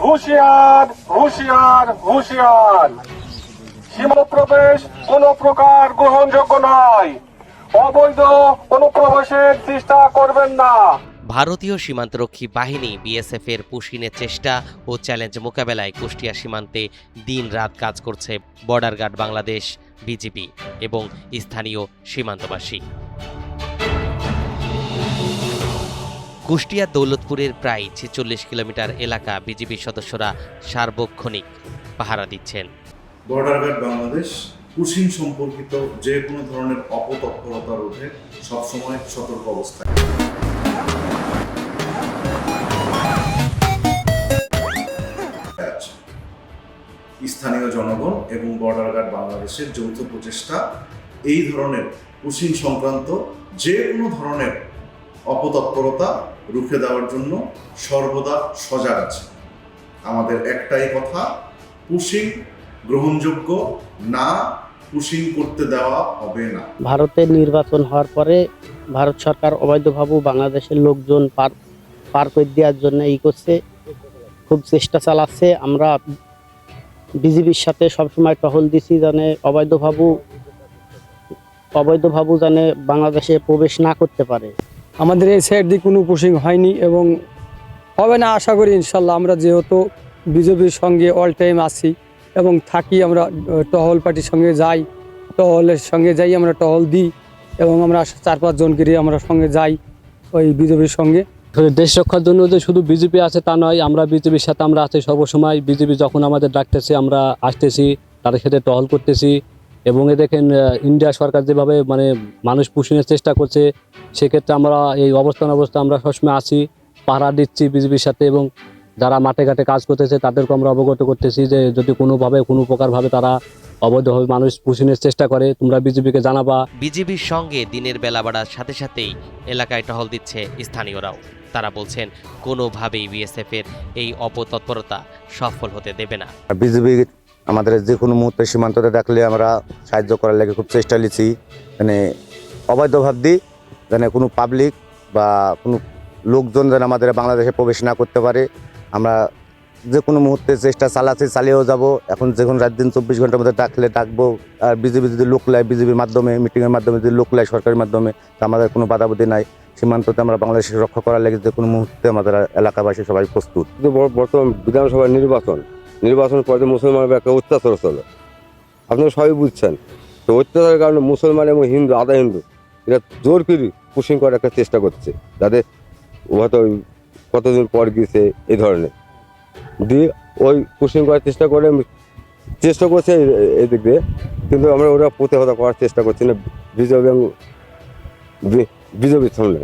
হুঁশিয়ার হুঁশিয়ার হুঁশিয়ার, সীমান্ত প্রবেশ কোন প্রকার গ্রহণযোগ্য নয়। অবৈধ অনুপ্রবেশের চেষ্টা করবেন না। ভারতীয় সীমান্তরক্ষী বাহিনী বিএসএফ এর পুশিনের চেষ্টা ও চ্যালেঞ্জ মোকাবেলায় কুষ্টিয়া সীমান্তে দিন-রাত কাজ করছে বর্ডার গার্ড বাংলাদেশ, বিজিবি এবং স্থানীয় সীমান্তবাসী। কুষ্টিয়া দৌলতপুরের প্রায় ৪৬ কিলোমিটার এলাকা বিজিবির সদস্যরা সার্বক্ষণিক পাহারা দিচ্ছেন। বর্ডার গার্ড বাংলাদেশ পুশিং সম্পর্কিত যে কোনো ধরনের অপতৎপরতা রোধে সবসময় সতর্ক অবস্থায়। স্থানীয় জনগণ এবং বর্ডার গার্ড বাংলাদেশের যৌথ প্রচেষ্টা এই ধরনের পুশিং সংক্রান্ত যে কোনো ধরনের অপতৎপরতা রুখে দেওয়ার জন্য সর্বদা সজাগ আছে। আমাদের একটাই কথা, পুশিং গ্রহণযোগ্য না, পুশিং করতে দেওয়া হবে না। ভারতের নির্বাচন হওয়ার পরে ভারত সরকার অবৈধভাবে বাংলাদেশের লোকজন পার করে দেওয়ার জন্য করছে, খুব চেষ্টা চালাচ্ছে। আমরা বিজিবির সাথে সবসময় টহল দিছি জানে অবৈধভাবে জানে বাংলাদেশে প্রবেশ না করতে পারে। আমাদের এই সাইড দিয়ে কোনো পুশিং হয়নি এবং হবে না আশা করি ইনশাল্লাহ। আমরা যেহেতু বিজেপির সঙ্গে অল টাইম আছি এবং থাকি, আমরা টহল পার্টির সঙ্গে যাই, টহলের সঙ্গে যাই, আমরা টহল দিই এবং আমরা ৪-৫ জনকে আমরা সঙ্গে যাই ওই বিজেপির সঙ্গে। দেশ রক্ষার জন্য যে শুধু বিজেপি আছে তা নয়, আমরা বিজেপির সাথে আমরা আছি সবসময়। বিজেপি যখন আমাদের ডাকতেছে আমরা আসতেছি, তাদের সাথে টহল করতেছি। এবং এ দেখেন ইন্ডিয়া সরকার যেভাবে মানুষ পুষিনের চেষ্টা করছে, সেক্ষেত্রে আমরা এই অবস্থা আমরা সবসময় আছি, পাহারা দিচ্ছি বিজেপির সাথে। এবং যারা মাঠে ঘাটে কাজ করতেছে তাদেরকে আমরা অবগত করতেছি যে যদি কোনো প্রকারভাবে তারা অবৈধভাবে মানুষ পুষিনের চেষ্টা করে, তোমরা বিজেপিকে জানাবা। বিজিবির সঙ্গে দিনের বেলা বাড়ার সাথে সাথেই এলাকায় টহল দিচ্ছে স্থানীয়রাও। তারা বলছেন কোনোভাবেই বিএসএফ এর এই অপতৎপরতা সফল হতে দেবে না। বিজিবি আমাদের যে কোনো মুহূর্তে সীমান্ততে দেখলে আমরা সাহায্য করার লাগে খুব চেষ্টা নিচ্ছি। অবৈধভাবে কোনো পাবলিক বা কোনো লোকজন যেন আমাদের বাংলাদেশে প্রবেশ না করতে পারে, আমরা যে কোনো মুহূর্তে চেষ্টা চালিয়েও যাব। এখন যখন রাত দিন ২৪ ঘন্টার মধ্যে ডাকবো। আর বিজেপি যদি লোক লাই, বিজেপির মাধ্যমে মিটিংয়ের মাধ্যমে যদি লোক লাই সরকারের মাধ্যমে, তা আমাদের কোনো বাধাবাধি নাই। সীমান্ততে আমরা বাংলাদেশকে রক্ষা করার লাগে যে কোনো মুহূর্তে আমাদের এলাকাবাসী সবাই প্রস্তুত। বর্তমান বিধানসভার নির্বাচনের পরে মুসলমানের একটা অত্যাচার চলে, আপনারা সবাই বুঝছেন। তো অত্যাচারের কারণে মুসলমান এবং হিন্দু, আধা হিন্দু, এরা জোর করে পুশিং করার একটা চেষ্টা করছে, যাতে হয়তো কতদিন পর গিয়েছে এই ধরনের দিয়ে ওই পুশিং করার চেষ্টা করছে এদিক দিয়ে। কিন্তু আমরা ওরা প্রতিহত করার চেষ্টা করছি না বিজেপির সামনে।